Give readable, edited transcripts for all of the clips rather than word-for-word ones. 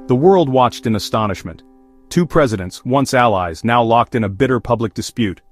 The world watched in astonishment. Two presidents, once allies, now locked in a bitter public dispute.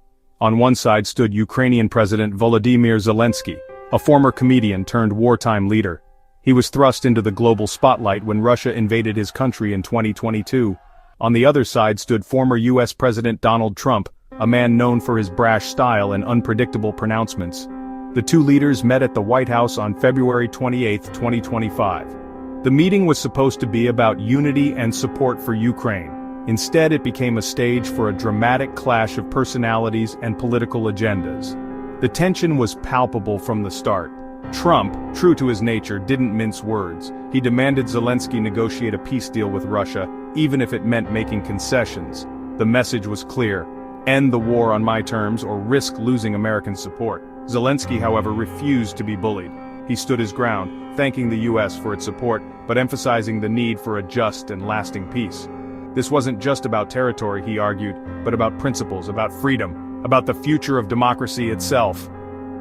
On one side stood Ukrainian President Volodymyr Zelensky, a former comedian turned wartime leader. He was thrust into the global spotlight when Russia invaded his country in 2022. On the other side stood former US President Donald Trump, a man known for his brash style and unpredictable pronouncements. The two leaders met at the White House on February 28, 2025. The meeting was supposed to be about unity and support for Ukraine. Instead, it became a stage for a dramatic clash of personalities and political agendas. The tension was palpable from the start. Trump, true to his nature, didn't mince words. He demanded Zelensky negotiate a peace deal with Russia, even if it meant making concessions. The message was clear: end the war on my terms or risk losing American support. Zelensky, however, refused to be bullied. He stood his ground, thanking the US for its support, but emphasizing the need for a just and lasting peace. This wasn't just about territory, he argued, but about principles, about freedom, about the future of democracy itself.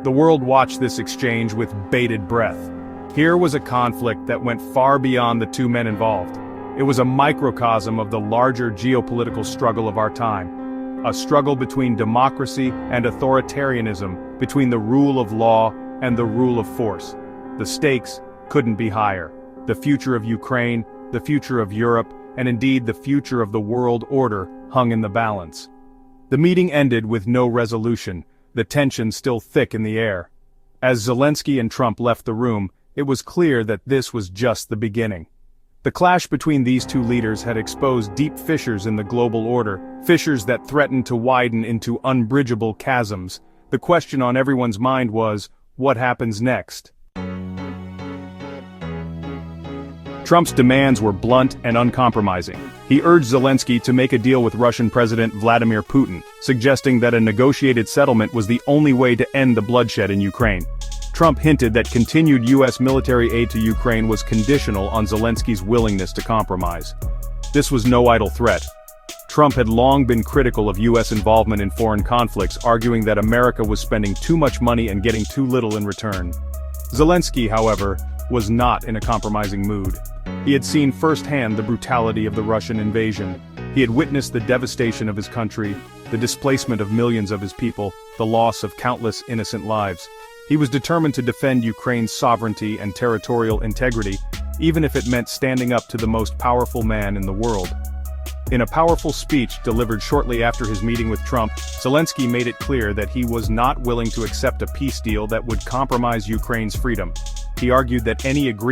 The world watched this exchange with bated breath. Here was a conflict that went far beyond the two men involved. It was a microcosm of the larger geopolitical struggle of our time. A struggle between democracy and authoritarianism, between the rule of law and the rule of force. The stakes couldn't be higher. The future of Ukraine, the future of Europe, and indeed the future of the world order hung in the balance. The meeting ended with no resolution, the tension still thick in the air. As Zelensky and Trump left the room, it was clear that this was just the beginning. The clash between these two leaders had exposed deep fissures in the global order, fissures that threatened to widen into unbridgeable chasms. The question on everyone's mind was, what happens next? Trump's demands were blunt and uncompromising. He urged Zelensky to make a deal with Russian President Vladimir Putin, suggesting that a negotiated settlement was the only way to end the bloodshed in Ukraine. Trump hinted that continued US military aid to Ukraine was conditional on Zelensky's willingness to compromise. This was no idle threat. Trump had long been critical of US involvement in foreign conflicts, arguing that America was spending too much money and getting too little in return. Zelensky, however, was not in a compromising mood. He had seen firsthand the brutality of the Russian invasion. He had witnessed the devastation of his country, the displacement of millions of his people, the loss of countless innocent lives. He was determined to defend Ukraine's sovereignty and territorial integrity, even if it meant standing up to the most powerful man in the world. In a powerful speech delivered shortly after his meeting with Trump, Zelensky made it clear that he was not willing to accept a peace deal that would compromise Ukraine's freedom. He argued that any agreement